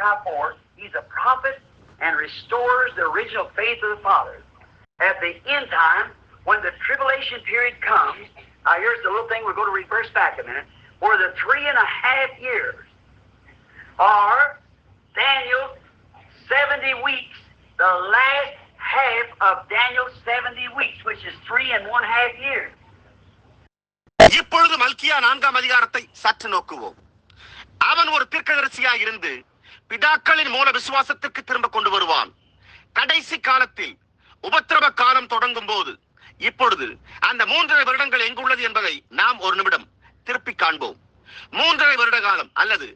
Malachi 4, he's a prophet and restores the original faith of the fathers. At the end time, when the tribulation period comes, now here's the little thing, we're going to reverse back a minute, where the 3.5 years are Daniel's 70 weeks, the last half of Daniel's 70 weeks, which is 3.5 years. இப்பொழுது மல்கியா 4ஆம் அதிகாரத்தை சற்று நோக்குவோம். அவன் ஒரு தீர்க்கதரிசியாய் இருந்து பிதாக்களின் மூல விசுவாசத்திற்கு திரும்ப கொண்டு வருவான். கடைசி காலத்தில் உபத்திரவ காலம் தொடங்கும் போது இப்பொழுது அந்த 3.5 வருடங்கள் எங்குள்ளது என்பதை நாம் ஒரு நிமிடம் திருப்பி காண்போம். 3.5 வருட காலம் அல்லது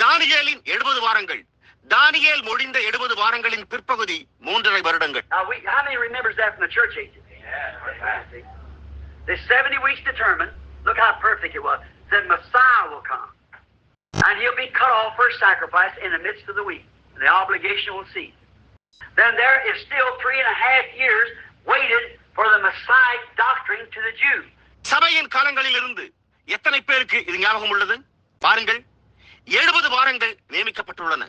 தானியேலின் 70 வாரங்கள், தானியேல் முடிந்த 70 வாரங்களின் பிற்பகுதி 3.5 வருடங்கள். How many remembers that from the church ages? The 70 weeks determined. Look how perfect it was. Said Messiah will come, and he'll be cut off for sacrifice in the midst of the week. The obligation will cease. Then there is still 3.5 years waited for the Messiah doctrine to the Jews. சபையின் காலங்களில் இருந்து எத்தனை பேருக்கு இது ஞாபகம் உள்ளது? பாருங்கள், 70 வாரங்கள் நியமிக்கப்பட்டுள்ளன.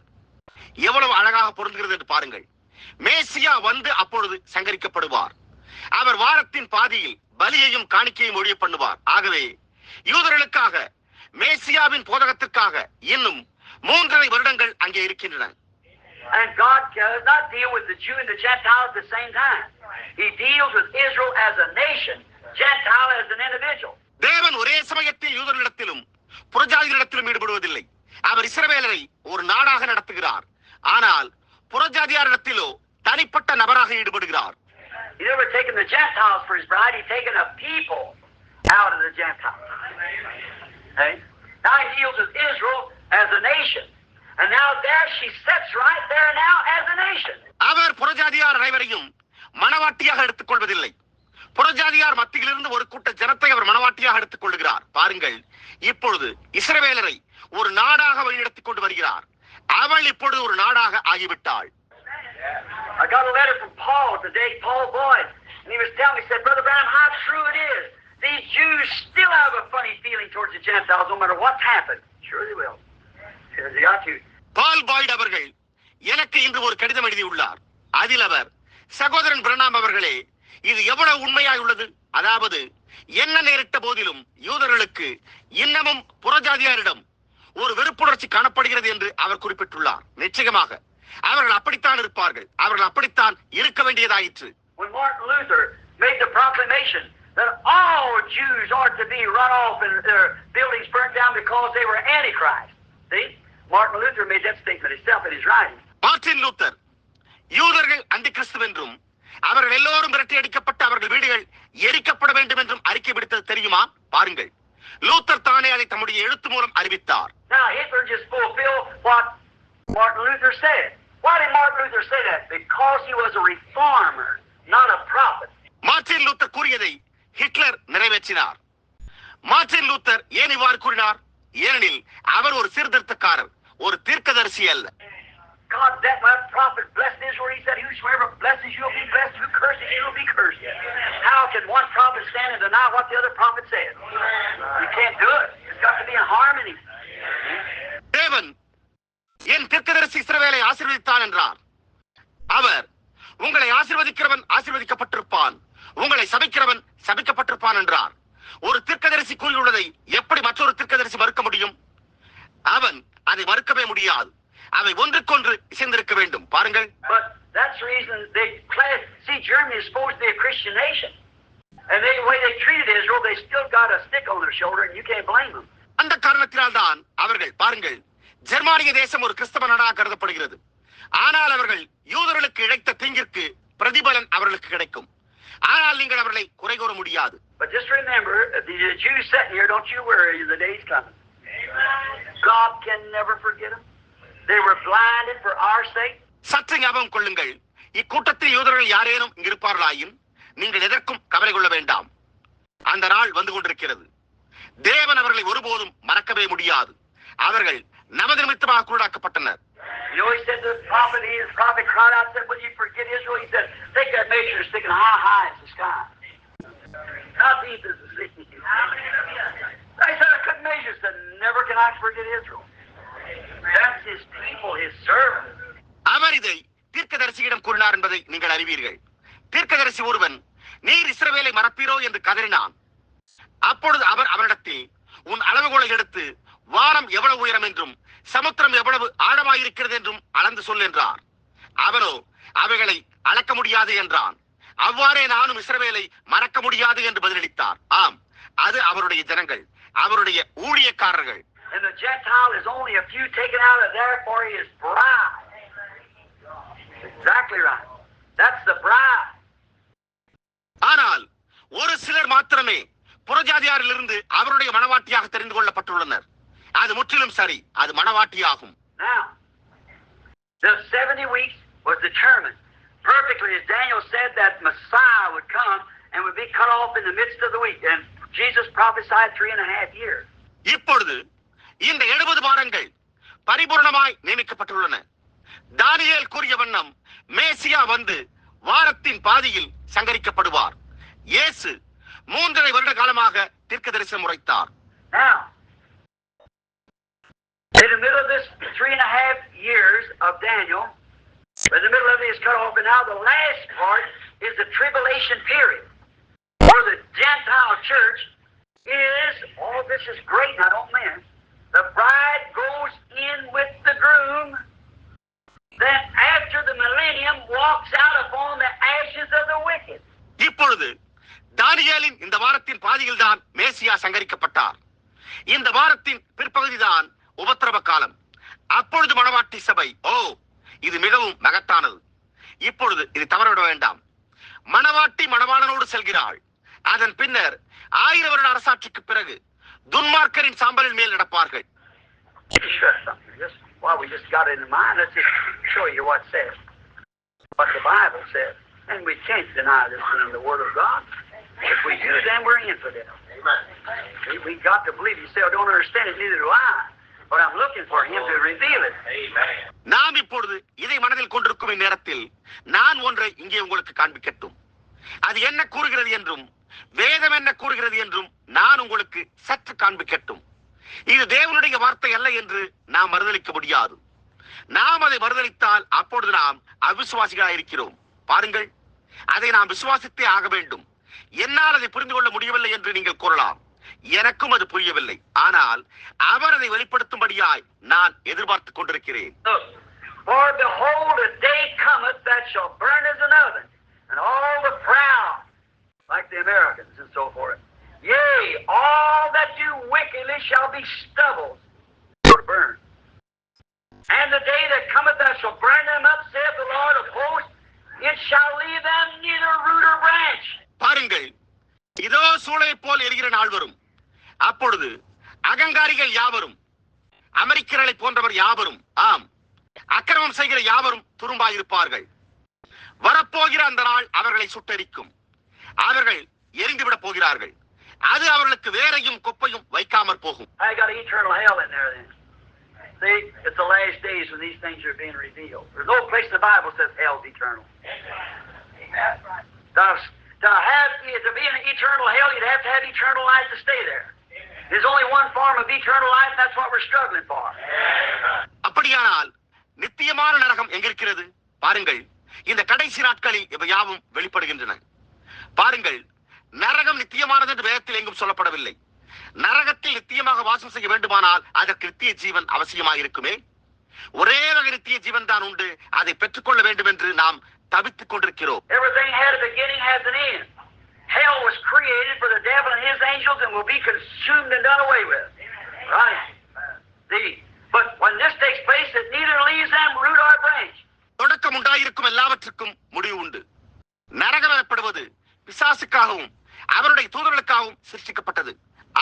எவ்வளவு அழகாக பொருந்துகிறது என்று பாருங்கள். மேசியா வந்து அப்பொழுது சங்கரிக்கப்படுவார். அவர் வாரத்தின் பாதியில் பலியையும் காணிக்கையும் ஒழிய பண்ணுவார். ஆகவே யூதர்களுக்காக மேசியாவின் போதகத்திற்காக இன்னும் 3.5 வருடங்கள் அங்கே இருக்கின்றன. And God does not deal with the Jew and the Gentile at the same time. He deals with Israel as a nation, Gentile as an individual. தேவன் ஒரே சமயத்தில் யூதர்களிடத்திலும் புறஜாதிகளிடத்திலும் ஈடுபடுவதில்லை. அவர் இஸ்ரவேலரை ஒரு நாடாக நடத்துகிறார். ஆனால் புறஜாதியாரிடத்திலோ தனிப்பட்ட நபராக ஈடுபடுகிறார். He's never taken the Gentiles for his bride. He's taken a people out of the Gentiles. Hey? Now he deals with Israel as a nation. And now there she sits right there now as a nation. அவர் புறஜாதியார் அனைவரையும் மனவாட்டியாக எடுத்துக் கொள்வதில்லை. புறஜாதியார் மத்தியிலிருந்து ஒரு கூட்ட ஜனத்தை அவர் மனவாட்டியாக எடுத்துக் கொள்கிறார். பாருங்கள், இப்பொழுது இஸ்ரவேலரை ஒரு நாடாக வழிநடத்திக் கொண்டு வருகிறார். அவள் இப்பொழுது ஒரு நாடாக ஆகிவிட்டாள். I got a letter from Paul today, Paul Boyd, and he was telling me, he said, Brother Branham, how true it is. These Jews still have a funny feeling towards the Gentiles, no matter what's happened. Sure they will. Sure they got to. பால் பாய்ட் அவர்கள் எனக்கு இன்று ஒரு கடிதம் எழுதியுள்ளார். அதில் அவர், சகோதரன் பிரணாம் அவர்களே, இது எவ்வளவு உண்மையாய் உள்ளது. அதாவது என்ன நேரிட்ட போதிலும் யூதர்களுக்கு இன்னமும் புறஜாதியாரிடம் ஒரு வெறுப்புணர்ச்சி காணப்படுகிறது என்று அவர் குறிப்பிட்டுள்ளார். நிச்சயமாக அவர்கள் அப்படித்தான் இருப்பார்கள். அவர்கள் அப்படித்தான் இருக்க வேண்டியதாயிற்று. When Martin Luther made the proclamation that all Jews ought to be run off and their buildings burned down because they were Antichrist. See? Martin Luther made that statement himself in his writing. Martin Luther யூதர்கள் அந்தி கிறிஸ்து என்றும் அவர்கள் எல்லோரும் விரட்டி அடிக்கப்பட்டு அவர்கள் வீடுகள் எரிக்கப்பட வேண்டும் என்றும் அறிக்கை விடுத்தது தெரியுமா? பாருங்கள், லூத்தர் தானே அதை தம்முடைய எழுத்து மூலம் அறிவித்தார். Now Hitler just fulfilled what Martin Luther said. Why did Martin Luther say that? Because he was a reformer, not a prophet. Martin Luther கூறியதை ஹிட்லர் நிறைவேற்றினார். மார்ட்டின் லூத்தர் ஏன் இவ்வாறு கூறினார்? ஏனெனில் அவர் ஒரு சீர்திருத்தக்காரர், ஒரு தீர்க்கதரிசி அல்ல. God, that prophet blessed Israel. He said, whosoever blesses you will be blessed, who curses you will be cursed. How can one prophet stand and deny what the other prophet said? You can't do it. It's got to be in harmony. தேவன் என் தீர்க்கதரிசி இஸ்ரவேலை ஆசீர்வதித்தான் என்றார். அவர், உங்களை ஆசீர்வதிக்கிறவன் ஆசீர்வதிக்கப்பட்டிருப்பான், உங்களை சபிக்கிறவன் சபிக்கப்பட்டிருப்பான் என்றார். ஒரு தீர்க்கதரிசி கூறியுள்ளதை எப்படி மற்றொரு தீர்க்கதரிசி மறுக்க முடியும்? அவன் அதை மறுக்கவே முடியாது. அவை ஒன்றுக்கொன்று இசைந்திருக்க வேண்டும். பாருங்கள். But that's the reason they see Germany is supposed to be a Christian nation. And the way they treated Israel, they still got a stick on their shoulder and you can't blame them. அந்த காரணத்தினால் தான் அவர்கள், பாருங்கள், ஜெர்மானிய தேசம் ஒரு கிறிஸ்தவ நாடாக கருதப்படுகிறது. ஆனால் அவர்கள் யூதர்களுக்கு இழைத்த தீங்கிற்கு பிரதிபலன் அவர்களுக்கு கிடைக்கும். ஆனால் நீங்கள் அவர்களை குறை கூற முடியாது. But just remember, the Jews sitting here, don't you worry, the day's coming. God can never forget them. They were blinded for our sake. சற்று ஞாபகம் கொள்ளுங்கள், இக்கூட்டத்தில் யூதர்கள் யாரேனும் இருப்பார்களாயின் நீங்கள் எதற்கும் கவலை கொள்ள வேண்டாம். அந்த நாள் வந்து கொண்டிருக்கிறது. தேவன் அவர்களை ஒருபோதும் மறக்கவே முடியாது. அவர்கள் நமது நிமித்தமாக குருடாக்கப்பட்டனர். You know, he said to the prophet, his prophet cried out and said, will you forget Israel? He said, take that measure and stick it high as the sky. How deep is the sea? I said, I couldn't measure. He said, never can I forget Israel. That's his people, his servants. அவர் இதை தீர்க்கதரிசியிடம் கூறினார் என்பதை நீங்கள் அறிவீர்கள். தீர்க்கதரிசி ஒருவன், நீர் இஸ்ரவேலை மறப்பீரோ என்று கதறினான். அப்பொழுது அவர் அவரிடத்தில், உன் அளவுகோலை எடுத்து வானம் எவ்வளவு உயரம் என்றும் சமுத்திரம் எவ்வளவு ஆழமாயிருக்கிறது என்றும் அளந்து சொல் என்றார். அவனோ அவைகளை அளக்க முடியாது என்றான். அவ்வாறே நானும் இஸ்ரவேலை மறக்க முடியாது என்று பதிலளித்தார். ஆம், அது அவருடைய ஜனங்கள், அவருடைய ஊழியக்காரர்கள். And the Gentile is only a few taken out of there for his bride. Exactly right. That's the bride. ஆனால் ஒரு சிலர் மாத்திரமே புறஜாதியாரிலிருந்து அவருடைய மனவாட்டியாக தெரிந்து கொள்ளப்பட்டுள்ளனர். அது முற்றிலும் சரி, அது மனவாட்டியாகும். Now, the 70 weeks was determined perfectly, as Daniel said, that Messiah would come and would be cut off in the midst of the week. And Jesus prophesied 3.5 years. இப்பொழுது இந்த 70 வாரங்கள் பரிபூர்ணமாய் நியமிக்கப்பட்டுள்ளன. தானியேல் கூறிய வண்ணம் மேசியா வந்து வாரத்தின் பாதியில் சங்கரிக்கப்படுவார். இயேசு 3.5 வருட காலமாக தீர்க்கதரிசனம் உரைத்தார். Now, in the middle of this 3.5 years of Daniel, in the middle of it is cut off, and now the last part is the tribulation period, where the Gentile church is, oh, this is great, now don't miss, the bride goes in with the groom, then after the millennium walks out upon the ashes of the wicked. இப்பொழுது தானியேலின் இந்த வாரத்தின் பாதியில் தான் மேசியா சங்கரிக்கப்பட்டார். இந்த வாரத்தின் பிற்பகுதிதான் உபத்திரவ காலம். அப்பொழுது மணவாட்டி சபை, ஓ, இது மிகவும் மகத்தானது. இப்பொழுது இது தவறவிட வேண்டாம். மணவாட்டி மணவாளனோடு செல்கிறாள். அதன் பின்னர் 1000 வருட அரசாட்சிக்கு பிறகு துன்மார்க்கரின் சாம்பலின் மேல் நடப்பார்கள். Well, we just got it in mind. Let's just show you what it says. What the Bible says. And we can't deny this in the Word of God. If we do, then we're infidels. We got to believe. You say, I don't understand it, neither do I. But I'm looking for Him to reveal it. Amen. நாம் இப்பொழுது இதை மனதில் கொண்டிருக்கும் நேரத்தில் நான் ஒன்றை இங்கே உங்களுக்கு காண்பிக்கட்டும். அது என்ன கூறுகிறது என்றும் வேதம் என்ன கூறுகிறது என்றும் நான் உங்களுக்கு சற்று காண்பிக்கட்டும். இது தேவனுடைய வார்த்தை அல்ல என்று நாம் மறுதலிக்க முடியாது. நாம் அதை மறுதலித்தால் அப்பொழுது நாம் அவிசுவாசிகளாக இருக்கிறோம். பாருங்கள், அதை நாம் விசுவாசித்தே ஆக வேண்டும். என்னால் அதை புரிந்து கொள்ள முடியவில்லை என்று நீங்கள் கூறலாம். எனக்கும் அது புரியவில்லை. ஆனால் அவர் அதை வெளிப்படுத்தும்படியாய் நான் எதிர்பார்த்துக் கொண்டிருக்கிறேன். For behold, a day cometh that shall burn as an oven, and all the proud, like the Americans and so forth, yea, all that do wickedly shall be stubble for to burn. And the day that cometh that shall burn them up, saith the Lord of hosts, it shall leave them neither root or branch. பாருங்கள், இதோ சூளையை போல் எரிகிற நாள் வரும். அப்பொழுது அகங்காரிகள் யாவரும், அமெரிக்கர்களை போன்றவர் யாவரும், ஆம், அக்கிரமம் செய்கிற யாவரும் துரும்பாயிருப்பார்கள். வரப்போகிற அந்த நாள் அவர்களை சுட்டெரிக்கும். அவர்கள் எரிந்துவிடப் போகிறார்கள். அது அவர்களுக்கு வேரையும் குப்பையும் வைக்காமற் போகும். I got eternal hell in there then. See, it's the last days when these things are being revealed. There's no place in the Bible that says hell's eternal. To be in an eternal hell, you'd have to have eternal life to stay there. There's only one form of eternal life, and that's what we're struggling for. அப்படியானால் நித்தியமான நரகம் எங்கிருக்கிறது? பாருங்கள், இந்த கடைசி நாட்களில் இவை யாவும் வெளிப்படுகின்றன. பாருங்கள், நரகம் நித்தியமானது என்று வேதத்தில் எங்கும் சொல்லப்படவில்லை. நரகத்தில் நித்தியமாக வாசம் செய்ய வேண்டுமானால் அதற்கு நித்திய ஜீவன் அவசியமாக இருக்குமே. ஒரே வகை நித்திய ஜீவன் தான் உண்டு. அதை பெற்றுக்கொள்ள வேண்டும் என்று நாம் தவித்துக் கொண்டிருக்கிறோம். Everything had a beginning, has an end. Hell was created for the devil and his angels and will be consumed and done away with. Right? See, but when this takes place, it neither leaves them root or branch. தொடக்கம் உண்டாயிருக்கும் எல்லாவற்றுக்கும் முடிவு உண்டு. நரகம் எனப்படுவது பிசாசுக்காகவும் அவருடைய தூதர்களுக்காகவும் சிருஷ்டிக்கப்பட்டது.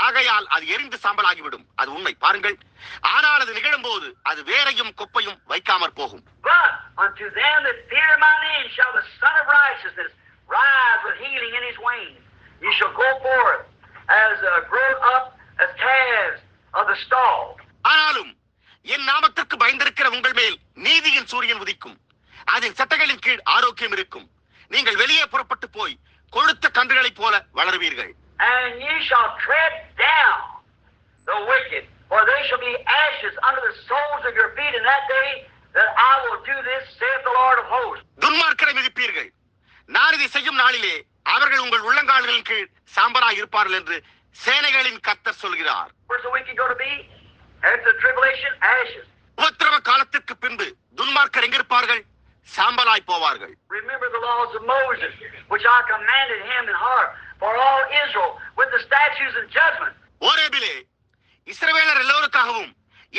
ஆகையால் அது எரிந்து சாம்பலாகிவிடும். அது உண்மை. பாருங்கள், ஆனால் அது நிகழும் போது அது வேரையும் குப்பையும் வைக்காமற் போகும். But unto them that fear my name shall the Son of Righteousness rise with healing in his wings. He shall go forth as grown up as calves of the stall. ஆனாலும் என் நாமத்திற்கு பயந்திருக்கிற உங்கள் மேல் நீதியின் சூரியன் உதிக்கும். அதன் சட்டைகளின் கீழ் ஆரோக்கியம் இருக்கும். நீங்கள் வெளியே புறப்பட்டு போய் கொழுத்த கன்றுகளைப் போல வளருவீர்கள். And ye shall tread down the wicked For they shall be ashes under the soles of your feet in that day that I will do this, saith the Lord of hosts. துன்மார்க்கரை மிதிப்பீர்கள். நான் இதை செய்யும் நாளிலே அவர்கள் உங்கள் உள்ளங்கால்களின் கீழ் சாம்பலாய் இருப்பார்கள் என்று சேனைகளின் கர்த்தர் சொல்கிறார். Where's the wicked going to be? After the tribulation, ashes. உபத்திரவ காலத்திற்கு பின்பு துன்மார்க்கர் எங்க இருப்பார்கள்? சாம்பலாய் போவார்கள். Remember the laws of Moses, which I commanded him in heart for all Israel with the statutes and judgments. ஓரேபிலே இஸ்ரவேலர் எல்லோருக்காகவும்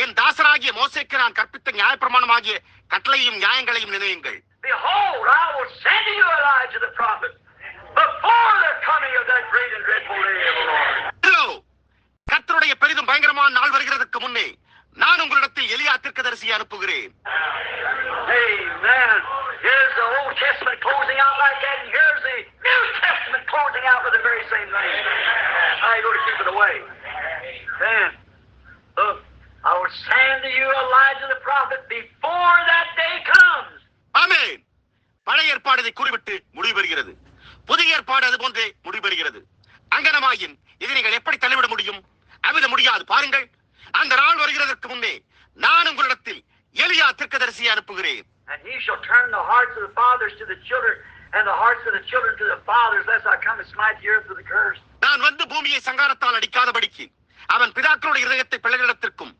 என் தாசராகிய மோசேக்கு நான் கற்பித்த நியாயப்பிரமாணமாகிய கட்டளையும் நியாயங்களையும் நினையுங்கள். Behold, I will send to you Elijah the prophet before the coming of that great and dreadful day of the Lord. கர்த்தருடைய பெரிதும் பயங்கரமான நாள் வருகிறதுக்கு முன்னே நான் உங்களிடத்தில் எலியா தீர்க்கதரிசியை அனுப்புகிறேன். Amen. Here's the Old Testament closing out like that, and here's the New Testament closing out with the very same thing. How you going to keep it away? Then, look, I will send to you Elijah the prophet before that day comes. ஆமென். பழைய ஏற்பாடு இதை குறிவிட்டு முடிவெறுகிறது. புதிய ஏற்பாடு அது போன்றே முடிவெறுகிறது. அங்கனமாயின் இதை நீங்கள் எப்படி தள்ளிவிட முடியும்? அவித முடியாது. பாருங்கள், அந்த நாள் வருகிறதற்கு முன்னே நான் உங்களிடத்தில் எலியா தீர்க்கதரிசியை அனுப்புகிறேன். And he shall turn the hearts of the fathers to the children and the hearts of the children to the fathers, lest I come and smite the earth with a curse. நான் வந்து பூமியை சங்காரத்தால் அடிக்காதபடிக்கு அவன் பிதாக்களுடைய இருதயத்தை பிள்ளைகளிடத்திற்கும்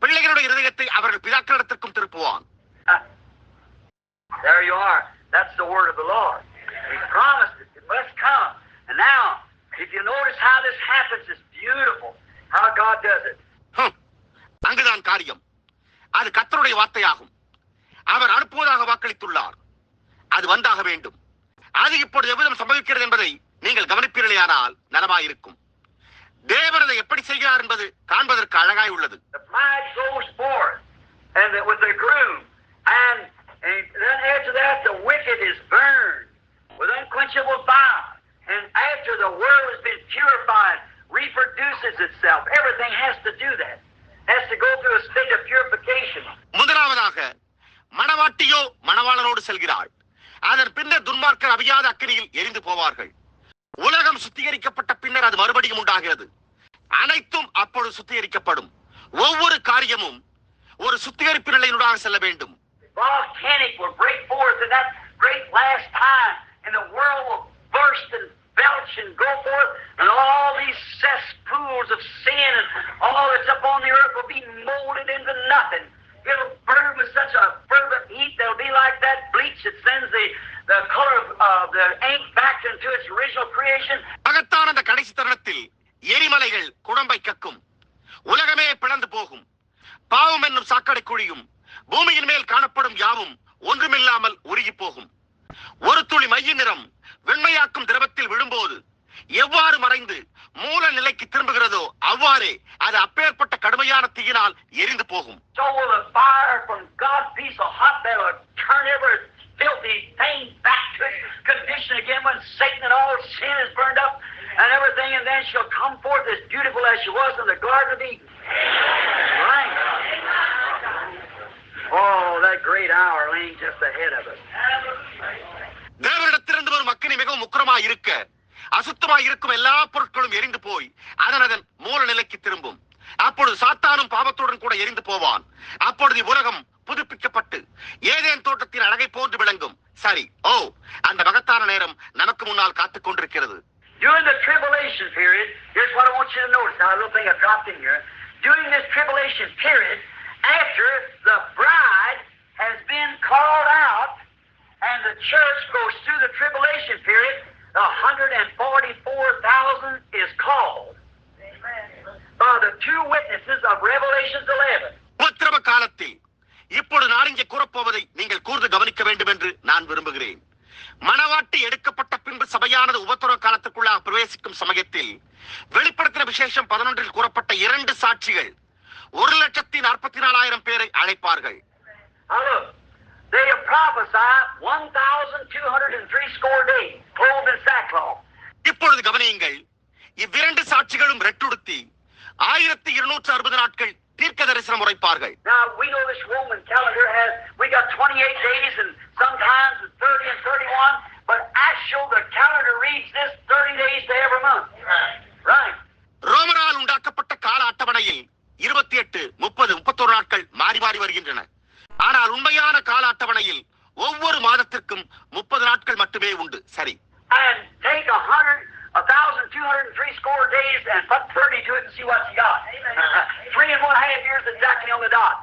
பிள்ளைகளுடைய இருதயத்தை அவர்கள் பிதாக்களிடத்திற்கும் திருப்புவான். There you are. That's the word of the Lord. He promised it. It must come. And now, if you notice how this happens, it's beautiful. How God does it. அங்குதான் காரியம். அது கர்த்தருடைய வார்த்தையாகும். அவர் அனுப்புவதாக வாக்களித்துள்ளார். அது வந்தாக வேண்டும். அது இப்பொழுது எவ்விதம் சம்பவிக்கிறது என்பதை நீங்கள் கவனிப்பீர்களேயானால் நலமாயிருக்கும். தேவன் அதை எப்படி செய்கிறார் என்பது காண்பதற்கு அழகாய் உள்ளது. The bride goes forth and with the groom, and then after that the wicked is burned with unquenchable fire, and after the world has been purified, reproduces itself. Everything has to do that. Has to go through a state of purification. முதலாவதாக மணவாட்டியோ மணவாளனோடு செல்கிறாள். அதன் பின்னர் துன்மார்க்கர் அவியாத அக்கினியில் எரிந்து போவார்கள். உலகம் சுத்திகரிக்கப்பட்ட பின்னர் அது மறுபடியும் உண்டாகிறது. அனைத்தும் அப்பொழுது சுத்திகரிக்கப்படும். ஒவ்வொரு காரியமும் ஒரு சுத்திகரிப்பு நிலையினூடாக செல்ல வேண்டும். Volcanic will break forth in that great last time, and the world will burst and belch and go forth, and all these cesspools of sin and all that's up on the earth will be molded into nothing. It'll burn with such a fervent heat that'll be like that bleach that sends the color of the ink back into its original creation. மகத்தான அந்த கடைசி தருணத்தில் எரிமலைகள் குழம்பை கக்கும். உலகமே பிளந்து போகும். பாவம் என்னும் சாக்கடை குழியும் பூமியின் மேல் காணப்படும் யாவும் ஒன்றுமில்லாமல் உருகி போகும். ஒரு துளி மைய நிறம் வெண்மையாக்கும் திரவத்தில் விழும்போது எவ்வாறு மறைந்து மூல நிலைக்கு திரும்புகிறதோ அவ்வாறே அது அப்பேற்பட்ட கடுமையான தீயினால் எரிந்து போகும். So will the fire from God's piece of hot that will turn every filthy thing back to its condition again when Satan and all sin is burned up and everything, and then she'll come forth as beautiful as she was in the Garden of Eden. Right? Oh, that great hour laying just ahead of us. தேவனிடத்திலிருந்து வரும் அக்கினி மிகவும் உக்கிரமாய் இருக்க அசுத்தமாய் இருக்கும் எல்லா பொருட்களும் எரிந்து போய் அதன் மூல நிலைக்கு திரும்பும். அப்பொழுது சாத்தானும் பாவத்துடன் கூட எரிந்து போவான். அப்பொழுது உலகம் புதுப்பிக்கப்பட்டு ஏதேன் தோட்டத்தின் அழகை போன்று விளங்கும். சரி, அந்த மகத்தான நேரம் நமக்கு முன்னால் காத்துக் கொண்டிருக்கிறது. During the tribulation period, here's what I want you to notice. Now, a little thing I dropped in here. During this tribulation period, after the bride has been called out and the church goes through the tribulation period, the 144,000 is called by the two witnesses of Revelation 11. உபத்திரவ காலத்தில் இப்பொழுது நான் இங்கே கூறப்போவதை நீங்கள் கூர்ந்து கவனிக்க வேண்டும் என்று நான் விரும்புகிறேன். மணவாட்டி எடுக்கப்பட்ட பின்பு சபையானது உபத்திரவ காலத்துக்குள்ளாக பிரவேசிக்கும் சமயத்தில் வெளிப்படுத்தின விசேஷம் 11 கூறப்பட்ட 2 சாட்சிகள் 1,44,000 பேரை அழைப்பார்கள். They prophesy 1,203 score days, clothed in sackcloth. இப்பொழுது கவனியுங்கள், இவ்விரண்டு சாட்சிகளும் ரெட்டுடுத்தி 1260 நாட்கள் தீர்க்க தரிசனம் உரைப்பார்கள். Now we know this Roman calendar we got 28 days and sometimes 30 and 31, but actual the calendar reads this 30 days to every month. Right. ரோமரால் உண்டாக்கப்பட்ட கால அட்டவணையில் 28, 30, 31 நாட்கள் மாறி மாறி வருகின்றன. ஆனால் உண்மையான கால அட்டவணையில் ஒவ்வொரு மாதத்திற்கும் 30 நாட்கள் மட்டுமே உண்டு. சரி. And take 1,203 score days and put 30 to it and see what you got. 3.5 years exactly on the dot.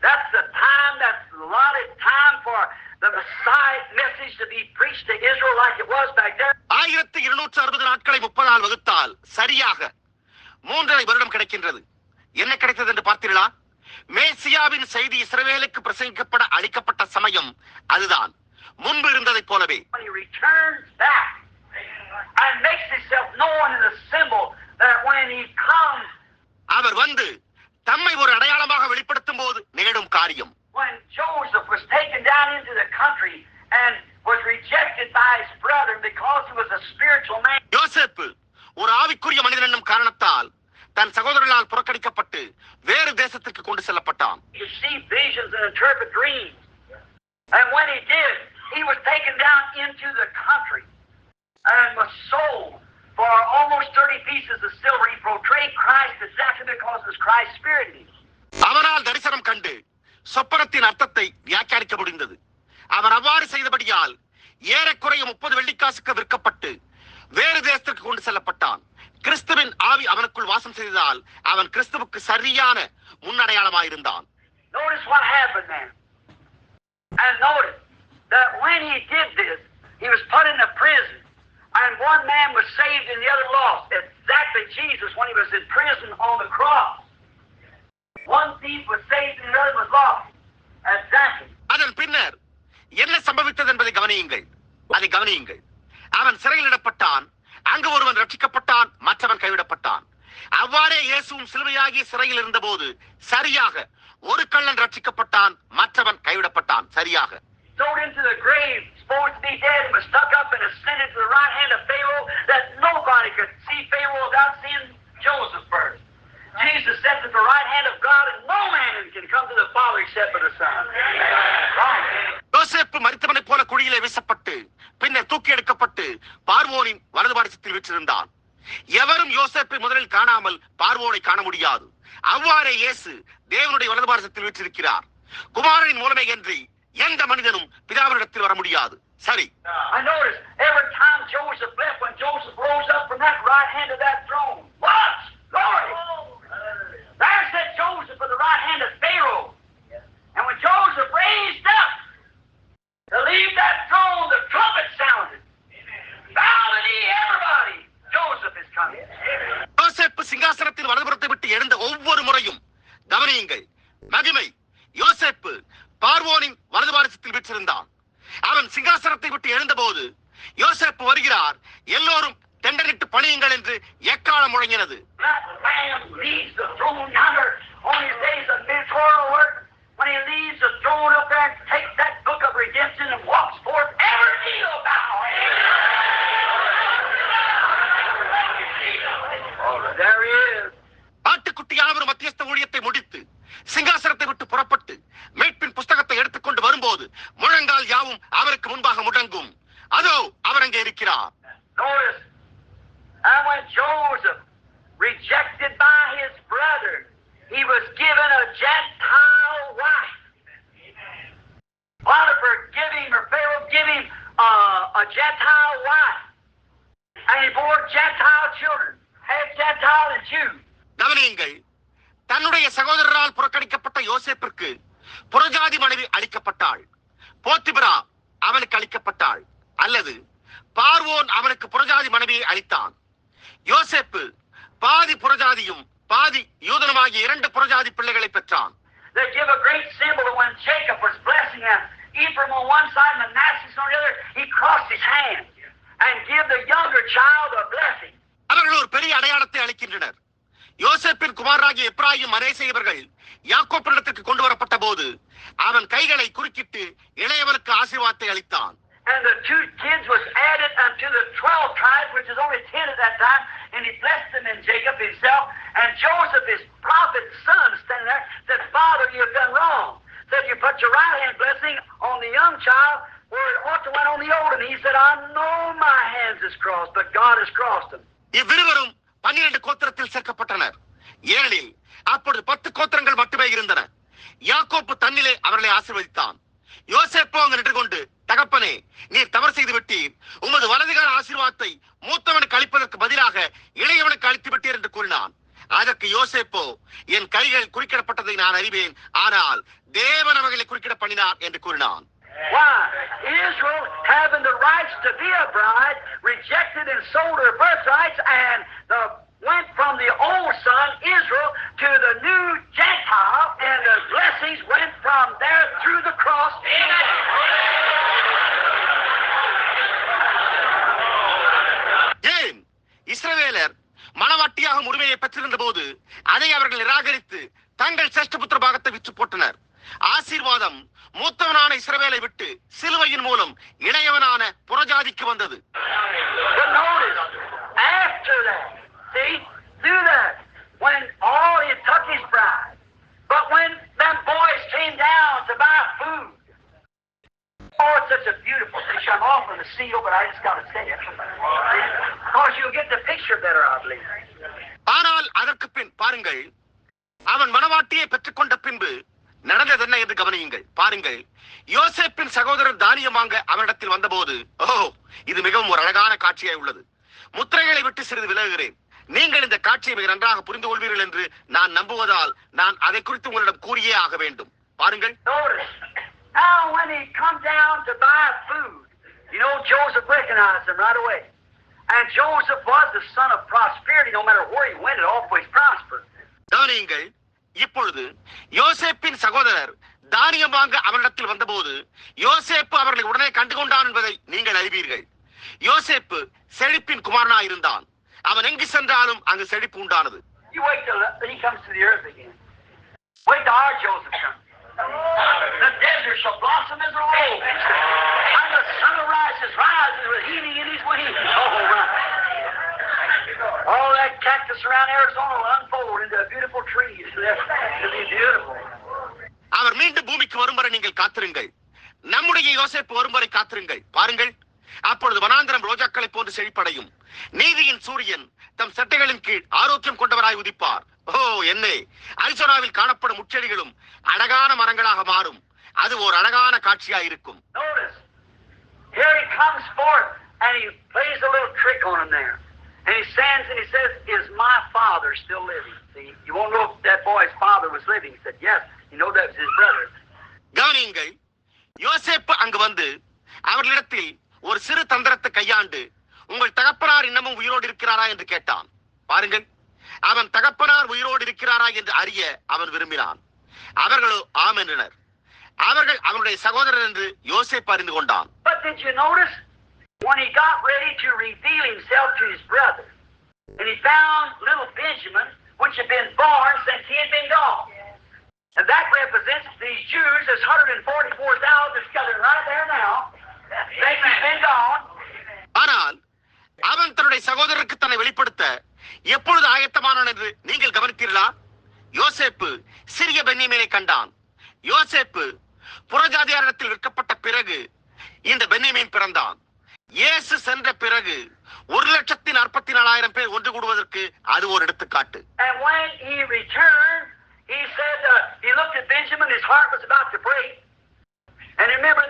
That's the time, that's allotted time for the Messiah message to be preached to Israel like it was back there. 1260 நாட்களை 30 all வகுத்தால் சரியாக 3.5 வருடம் கிடைக்கின்றது. என்ன கிடைத்தது என்று பார்த்தீர்களா? மேசியாவின் செய்தி இஸ்ரவேலுக்கு பிரசங்கிக்கப்பட அளிக்கப்பட்ட சமயம் அதுதான், முன்பு இருந்ததைப் போலவே. When he returns back and makes himself known in the symbol that when he comes, அவர் வந்து தம்மை ஒரு அடையாளமாக வெளிப்படுத்தும் போது நிகழும் காரியம். When Joseph was taken down into the country and was rejected by his brother because he was a spiritual man. யோசேப்பு ஒரு ஆவிக்குரிய மனிதன் என்னும் காரணத்தால் தன் சகோதரர்களால் புறக்கணிக்கப்பட்டு வேறு தேசத்துக்கு கொண்டு செல்லப்பட்டான். He see visions and interpret dreams. And when he did, he was taken down into the country and was sold for almost 30 pieces of silver. He portrayed Christ exactly because it was Christ's spirit in him. அவனால் தரிசனம் கண்டு சொப்பனத்தின் அர்த்தத்தை வியாக்கியானிக்க முடிந்தது. அவன் அவ்வாறு செய்தபடியால் ஏறக்குறைய 30 வெள்ளிக்காசுக்கு விற்கப்பட்டு வேறு தேசத்திற்கு கொண்டு செல்லப்பட்டான். கிறிஸ்துவின் ஆவி அவனுக்குள் வாசம் செய்ததால் அவன் கிறிஸ்துவுக்கு சரியான முன்னடையாளமாயிருந்தான். Notice what happened then. And notice that when he did this, he was put in a prison. And one man was saved and the other lost. Exactly Jesus when he was in prison on the cross. One thief was saved and the other was lost. Exactly. அதன் பின்னர் என்ன சம்பவித்தது என்பதை கவனியுங்கள். அவன் சிறையில் இடப்பட்டான். அங்கு ஒருவன் ரட்சிக்கப்பட்டான், மற்றவன் கைவிடப்பட்டான். அவ்வாறே இயேசுவும் சிலுவையாகிய சிறையில் இருந்தபோது சரியாக ஒரு கள்ளன் ரட்சிக்கப்பட்டான், மற்றவன் கைவிடப்பட்டான். சரியாக. Thrown into the grave, supposed to be dead, and was stuck up and ascended to the right hand of Pharaoh, that nobody could see Pharaoh without seeing Joseph first. Jesus sat at the right hand of God, and no man can come to the Father except for the Son. யோசேப்பு மரித்தவனை போல குழியிலே வீசப்பட்டு பின்னர் தூக்கி எடுக்கப்பட்டு பார்வோனின் வலது பாரசத்தில் வீற்றிருந்தான். எவரும் யோசேப்பை முதலில் காணாமல் பார்வோனை காண முடியாது. அவ்வாறே இயேசு தேவனுடைய வலது பாரசத்தில் வீற்றிருக்கிறார். குமாரனின் மூலமே அன்றி எந்த மனிதனும் பிதாவினிடத்தில் வர முடியாது. சரி. I noticed every time Joseph left, when Joseph rose up from that right hand of that throne, watch, glory. There sat Joseph at the right hand of Pharaoh. And when Joseph raised up to leave that throne, the trumpet sounded. Bow the knee, everybody. Joseph is coming. யோசேப்பு சிங்காசனத்தின் வலதுபுறத்தை விட்டு எழுந்த ஒவ்வொரு முறையும் கவனியுங்கள். மகிமை. யோசேப்பு பார்வோனின் வலது பாரசத்தில் வீற்றிருந்தான். அவன் சிங்காசனத்தை விட்டு எழுந்தபோது யோசேப்பு வருகிறார், எல்லோரும் தெண்டனிட்டு பணியுங்கள் என்று எக்காலம் முழங்கினது. That lamb leaves the throne yonder on his days of ministerial work. When he leaves the throne up there and takes that book of redemption and walks forth, every knee will bow. There he is. ஆட்டுக்குட்டி யாவரும் மத்தியஸ்த ஊழியத்தை முடித்து சிங்காசனத்தை விட்டு புறப்பட்டு மீட்பின் புஸ்தகத்தை எடுத்துக்கொண்டு வரும்போது முழங்கால் யாவும் அவருக்கு முன்பாக முடங்கும். அதோ அவர் அங்கே இருக்கிறார். Notice, and when Joseph rejected by his brother, he was given a Gentile wife. Potiphar give him, or Pharaoh give him a Gentile wife, and he bore Gentile children, half Gentile and Jew. கவனியுங்கள். தன்னுடைய சகோதரரால் புறக்கணிக்கப்பட்ட யோசேப்பிற்கு புறஜாதி மனைவி அளிக்கப்பட்டாள். போத்திபிரா அவனுக்கு அளிக்கப்பட்டாள். அல்லது பார்வோன் அவனுக்கு புறஜாதி மனைவியை அளித்தான். யோசேப்பு பாதி புறஜாதியும் பாதி யூதனுமாகிய 2 புறஜாதி பிள்ளைகளை பெற்றான். They give a great symbol when Jacob was blessing him. Ephraim on one side and Manasseh on the other. He crossed his hands and give the younger child a blessing. அவர்கள் ஒரு பெரிய அடையாளத்தை அளிக்கின்றனர். யோசேப்பின் குமாரராகிய எப்ராயிம் மனேசே இவர்கள் யாக்கோபினிடத்திற்கு கொண்டு வரப்பட்ட போது அவன் கைகளை குறுக்கிட்டு இளையவனுக்கு ஆசீர்வாதத்தை அளித்தான். And the 2 kids was added unto the 12 tribes, which is only 10 at that time, and he blessed them in Jacob himself. And Joseph, his prophet's son, standing there, said, Father, you have done wrong. Said, you put your right hand blessing on the young child, where it ought to went on the old. And he said, I know my hands is crossed, but God has crossed them. இவ்விருவரும் 12 கோத்திரத்தில் சேர்க்கப்பட்டனர். ஏனெனில் அப்பொழுது 10 கோத்திரங்கள் மட்டுமே இருந்தன. யாக்கோப்பு தன்னிலே அவர்களை ஆசீர்வதித்தான். யோசேப்போ அங்கு நின்று கொண்டு, தகப்பனே, நீர் தவறு செய்து விட்டீர். உமது வலதுகால ஆசீர்வாதத்தை மூத்தவனுக்கு அளிப்பதற்கு பதிலாக இளையவனுக்கு அளித்து விட்டீர் என்று கூறினான். அதற்கு யோசேப்போ, என் கைகள் குறிக்கிடப்பட்டதை நான் அறிவேன், ஆனால் தேவன் அவர்களை குறிக்கிட பண்ணினார் என்று கூறினான். Why? Israel, having the rights to be a bride, rejected and sold her birthrights, and went from the old son, Israel, to the new Gentile, and the blessings went from there through the cross. ஏன் இஸ்ரவேலர் மனவாட்டியாக உரிமையை பெற்றிருந்த போது அதை அவர்கள் நிராகரித்து தங்கள் சிரேஷ்டபுத்திர பாகத்தை விற்று போட்டனர். ஆசீர்வாதம் மூத்தவனான இஸ்ரவேலை விட்டு சிலுவையின் மூலம் இளையவனான புறஜாதிக்கு வந்தது. But notice, after that, see, through that, when all he took his bride, but when them boys came down to buy food, oh, it's such a beautiful picture. I'm off on the seal, but I just got to say it, because you'll get the picture better, I believe. ஆனால் அதற்கு பின் பாருங்கள், அவன் மனவாட்டியை பெற்றுக்கொண்ட பின்பு நடந்தது என்ன என்று கவனியுங்கள். பாருங்கள், யோசேப்பின் சகோதரர் தானியம் வாங்க அவனிடத்தில் வந்தபோது, இது மிகவும் ஒரு அழகான காட்சியாய் உள்ளது. முத்திரைகளை விட்டு சிறிது விலகுகிறேன். நீங்கள் இந்த காட்சியை மிக நன்றாக புரிந்து கொள்வீர்கள் என்று நான் நம்புவதால் நான் அதை குறித்து உங்களிடம் கூறியே ஆக வேண்டும். பாருங்கள். Now when he come down to buy food, you know Joseph recognized him right away. And Joseph was the son of prosperity. No matter where he went, it always prospered. கவனியுங்கள். இப்பொழுது யோசேப்பின் சகோதரர் தானியம் வாங்க அவனிடத்தில் வந்தபோது யோசேப்பு அவர்களை உடனே கண்டுகொண்டான் என்பதை நீங்கள் அறிவீர்கள். யோசேப்பு செழிப்பின் குமாரனாய் இருந்தான். அவன் எங்கு சென்றாலும் அங்கு செழிப்பு உண்டானது. You wait till he comes to the earth again. Wait till our Joseph comes. The desert shall blossom as a rose, and the sunrise rises with healing in his wings. All that cactus around Arizona will unfold into a beautiful tree. It'll be beautiful. அவர் மீண்டும் பூமிக்கு வரும் வரை நீங்கள் காத்திருங்கள். நம்முடைய யோசேப்பு வரும் வரை காத்திருங்கள். பாருங்கள், அப்பொழுது வனாந்திரம் ரோஜாக்களை போன்று செழிப்படையும். நீதியின் சூரியன் தம் சட்டைகளின் கீழ் ஆரோக்கியம் கொண்டவராய் உதிப்பார். என்னே, அரிசோனாவில் காணப்படும் முச்செடிகளும் அழகான மரங்களாக மாறும். அது ஒரு அழகான காட்சியாய் இருக்கும். Notice, here he comes forth and he plays a little trick on him there. And he stands and he says, "Is my father still living?" See, you won't know if that boy's father was living. He said, "Yes." You know that was his brother. கவனியுங்கள், யோசேப்பு அங்கு வந்து அவர்களிடத்தில் ஒரு சிறு தந்திரத்தை கையாண்டு, உங்கள் தகப்பனார் இன்னமும் உயிரோடு இருக்கிறாரா என்று கேட்டான். பாருங்கள், அவன் தகப்பனார் உயிரோடு இருக்கிறாரா என்று அறிய அவன் விரும்பினான். அவர்களோ ஆம் என்றனர். அவர்கள் அவனுடைய சகோதரர் என்று யோசேப்பு அறிந்து கொண்டான். But did you notice when he got ready to reveal himself to his brother, and he found little Benjamin, which had been born since he had been gone, and that represents these Jews. There's 144,000 scattered right there now. Since he's been gone. ஆனால் அவன் தன்னுடைய சகோதரருக்கு தன்னை வெளிப்படுத்த எப்பொழுது ஆயத்தமானான் என்று நீங்கள் கவனித்தீர்களா? யோசேப்பு சிறிய பென்யமீனை கண்டான். யோசேப்பு புறஜாதியாரிடத்தில் விற்கப்பட்ட பிறகு இந்த பென்யமீன் பிறந்தான். இயேசு சென்ற பிறகு 1,44,000 பேர் ஒன்று கூடுவதற்கு அது ஒரு எடுத்துக்காட்டு. And when he returned, he said, he looked at Benjamin, his heart was about to break. And remember,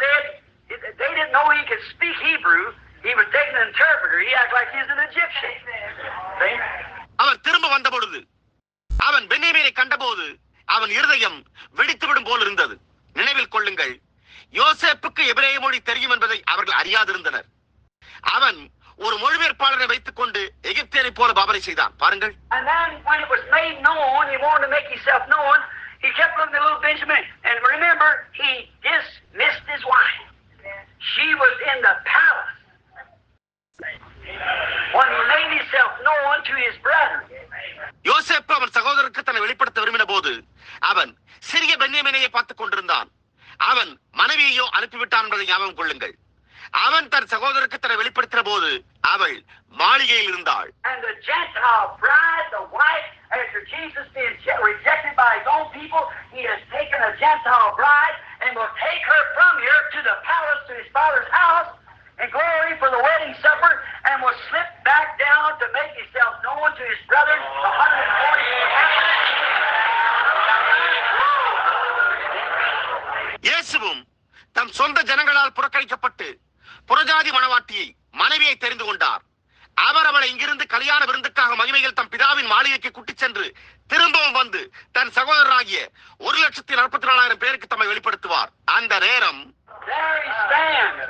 they didn't know he could speak Hebrew. He was taking an interpreter. He acted like he's an Egyptian. அவன் திரும்ப வந்த பொழுது அவன் பென்யமீனை கண்டபோது அவன் இருதயம் வெடித்துவிடும் போல் இருந்தது. நினைவில் கொள்ளுங்கள், யோசேப்புக்கு எபிரேய மொழி தெரியும் என்பதை அவர்கள் அறியாதிருந்தனர். அவன் ஒரு மொழிபெயர்ப்பாளரை வைத்துக் கொண்டு எகிப்தியனை போல பாவனை செய்தான். பாருங்கள். And then when it was made known, he wanted to make himself known. He kept looking at little Benjamin. And remember, he dismissed his wife. She was in the palace. When he made himself known to his brethren. யோசேப்பு அவன் சகோதரருக்கு தன்னை வெளிப்படுத்த விரும்பின போது அவன் சிறிய பென்யமீனையை பார்த்துக் கொண்டிருந்தான். அவன் மனைவியையோ அனுப்பிவிட்டான் என்பதை ஞாபகம் கொள்ளுங்கள். அவன் தன் சகோதரருக்கு தன்னை வெளிப்படுத்தின போது அவள் மாளிகையில் இருந்தாள். And the Gentile bride, the wife, after Jesus being rejected by his own people, he has taken a Gentile bride and will take her from here to the palace, to his father's house, in glory for the wedding supper and will slip back down to make himself known to his brethren 144,000. இயேசுவும் தம் சொந்த ஜனங்களால் புறக்கணிக்கப்பட்டு புறஜாதி மணவாட்டியை மனைவியை தெரிந்து கொண்டார். அவர் அவளை இங்கிருந்து கல்யாண விருந்துக்காக மகிமையில் தம் பிதாவின் மாளிகைக்கு கூட்டிச் சென்று திரும்பவும் வந்து தன் சகோதரராகிய 1,44,000 பேருக்கு தம்மை வெளிப்படுத்துவார். அந்த நேரம் There he stands.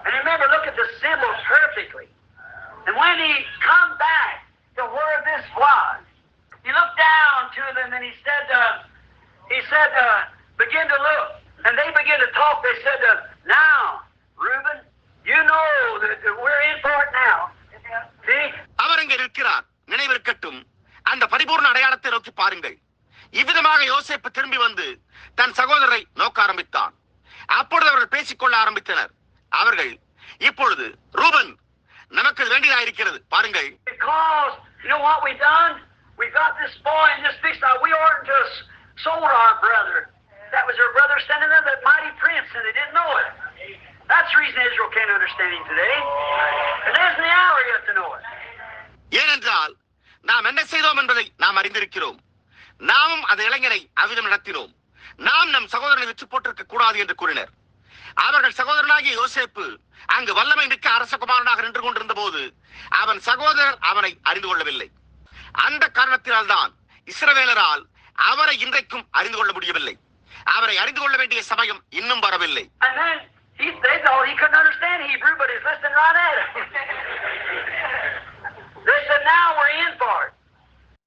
And remember, look at the symbol perfectly. And when he come back to where this was, he looked down to them and he said, begin to look. And they began to talk. They said, now, Reuben, you know that we're in for it now. See? அவர் இங்கே இருக்கிறார், நினைவிருக்கட்டும். அந்த பரிபூர்ண அடையாளத்தை நோக்கி பாருங்கள். இவ்விதமாக யோசேப்பு திரும்பி வந்து தன் சகோதரரை நோக்க ஆரம்பித்தான். அப்பொழுது அவர்கள் பேசிக்கொள்ள ஆரம்பித்தனர். அவர்கள், இப்பொழுது ரூபன், நமக்கு வேண்டியதாயிருக்கிறது பாருங்கள். Because you know what we done? We got this boy and this fixed. We oughtn't to have sold our brother. That was her brother sending them that mighty prince, and they didn't know it. That's the reason Israel can't understand him today. And there's the hour yet to know it. ஏனென்றால் நாம் என்ன செய்தோம் என்பதை நாம் அறிந்திருக்கிறோம். நாமும் அந்த இளைஞரை அவ்விதம் நடத்தினோம். நாம் நம் சகோதரனை விற்று போட்டிருக்க கூடாது என்று கூறினர். அவர்கள் சகோதரனாகிய யோசேப்பு அங்கு வல்லமை மிக்க அரசகுமாரனாக நின்று கொண்டிருந்த போது அவன் சகோதரர் அவனை அறிந்து கொள்ளவில்லை. அந்த காரணத்தினால் தான் இஸ்ரவேலரால் அவரை இன்றைக்கும் அறிந்து கொள்ள முடியவில்லை. அவரை அறிந்து கொள்ள வேண்டிய சமயம் இன்னும் வரவில்லை. They thought he couldn't understand Hebrew, but he's listening right at it. They said, now we're in for it.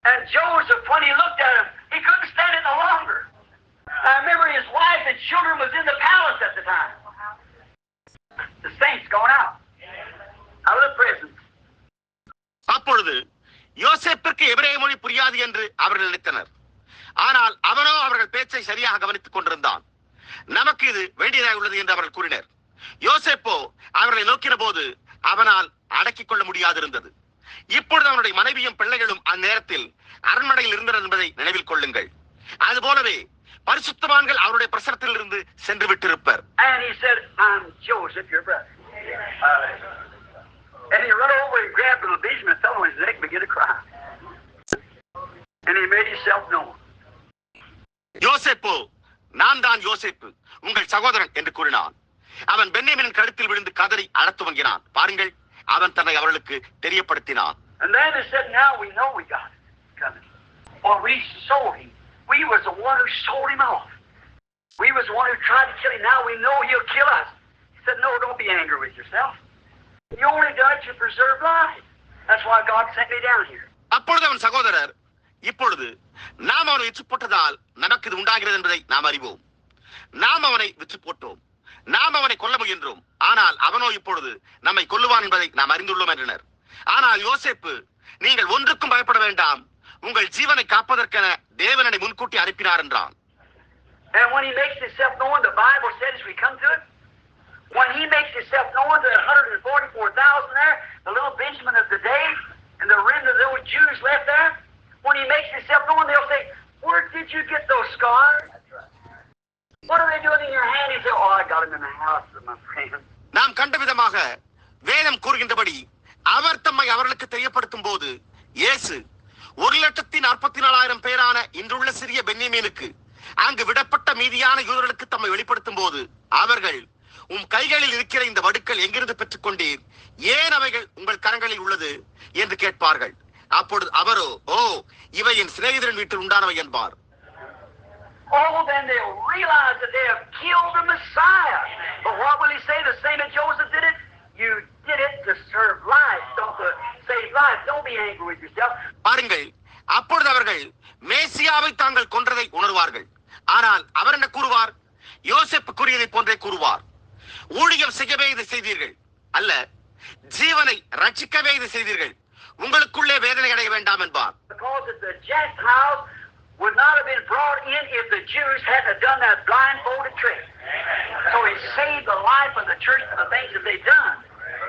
And Joseph, when he looked at him, he couldn't stand it no longer. I remember his wife and children was in the palace at the time. The saints going out of the prison. அப்பொழுது யோசேப்பிற்கு எபிரேய மொழி புரியாது என்று அவர்கள் நினைத்தனர். ஆனால் அவனோ அவர்கள் பேச்சை சரியாக கவனித்துக் கொண்டிருந்தான். நமக்கு இது வேண்டியதாக உள்ளது என்று அவர்கள் கூறினர். யோசேப்போ அவர்களை நோக்கின போது அவனால் அடக்கிக் கொள்ள முடியாதிருந்தது. இப்பொழுது அவனுடைய மனைவியும் பிள்ளைகளும் அந்நேரத்தில் அரண்மனையில் இருந்தனர் என்பதை நினைவில் கொள்ளுங்கள். அதுபோலவே பரிசுத்தவான்கள் அவருடைய பிரசனத்தில் இருந்து சென்று விட்டிருப்பர். And he said, I'm Joseph, your brother. And he ran over and grabbed little Benjamin and fell on his neck and began to cry. And he made himself known. யோசேப்போ, நான் தான் யோசேப்பு, உங்கள் சகோதரன் என்று கூறினான். அவன் பென்யமீனின் கழுத்தில் விழுந்து கதறி அழத் துவங்கினான். பாருங்கள், அவன் தன்னை அவர்களுக்கு தெரியப்படுத்தினான். And then they said, now we know we got it coming. Or we sold him. We was the one who sold him off. We was the one who tried to kill him. Now we know he'll kill us. He said, no, don't be angry with yourself. You only done it to preserve life. That's why God sent me down here. அப்பொழுது அவன் சகோதரர், இப்பொழுது நாம் அவனை விற்று போட்டதால் நமக்கு இது உண்டாகிறது என்பதை நாம் அறிவோம். நாம் அவனை விற்று போட்டோம், நாம் அவனை கொல்ல முயன்றோம். ஆனால் அவனோ இப்பொழுது நம்மை கொல்லுவான் என்பதை நாம் அறிந்துள்ளோம் என்றனர். ஆனால் யோசேப்பு, நீங்கள் ஒன்றுக்கும் பயப்பட வேண்டாம், உங்கள் ஜீவனை காப்பதற்கென தேவனை முன்கூட்டி அனுப்பினார் என்றான். And when he makes himself known, the Bible says as we come to it, when he makes himself known to 144,000 there, the little Benjamin of the day, and the remnant of those Jews left there, when he makes himself known, they'll say, where did you get those scars? What are they doing in your hand? He said, oh, I got them in the house of my friend. நாம் கண்ட விதமாக வேதம் கூறுகின்றபடி அவர் தம்மை அவர்களுக்கு தெரியப்படுத்தும் போது இயேசு 1,44,000 பேரான இன்றுள்ள சிறிய பென்யமீனுக்கு அங்கு விடப்பட்ட மீதியான யூதர்களுக்கு தம்மை வெளிப்படுத்தும் போது அவர்கள், உம் கைகளில் இருக்கிற இந்த வடுக்கள் எங்கிருந்து பெற்றுக்கொண்டீர், ஏன் அவைகள் உங்கள் கரங்களில் உள்ளது என்று கேட்பார்கள். அப்பொழுது அவரோ, ஓ, இவை என் சிநேகிதரின் வீட்டில் உண்டானவை என்பார். Oh, then they'll realize that they have killed the Messiah. But what will he say? The same as Joseph did it? You did it to serve life, don't to save life. Don't be angry with yourself. பாருங்கள், அப்பொழுது அவர்கள் மேசியாவை தாங்கள் கொன்றதை உணர்வார்கள். ஆனால் அவர் என்ன கூறுவார்? யோசேப்பு கூறியதை போன்றே கூறுவார். ஊழியம் செய்யவே இதை செய்தீர்கள், அல்ல ஜீவனை ரட்சிக்கவே இதை செய்தீர்கள், உங்களுக்குள்ளே வேதனை அடைய வேண்டாம் என்பார். Because if the Gentiles would not have been brought in if the Jews hadn't done that blindfolded trick. So he saved the life of the church for the things that they've done.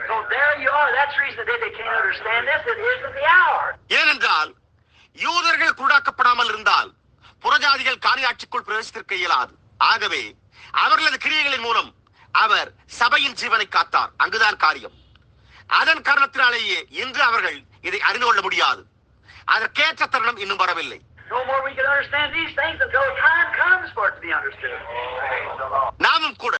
So there you are. That's the reason that they can't understand this. It isn't the hour. ஏனென்றால் யூதர்கள் குருடாக்கப்படாமல் இருந்தால் புறஜாதிகள் காரியாட்சிக்குள் பிரவேசித்திருக்க இயலாது. ஆகவே அவர்களது கிரியைகளின் மூலம் அவர் சபையின் ஜீவனை காத்தார். அங்குதான் காரியம். அதன் காரணத்தினாலேயே இன்று அவர்கள் இதை அறிந்து கொள்ள முடியாது. அதற்கேற்ற தருணம் இன்னும் வரவில்லை. No more we can understand these things until time comes for it to be understood.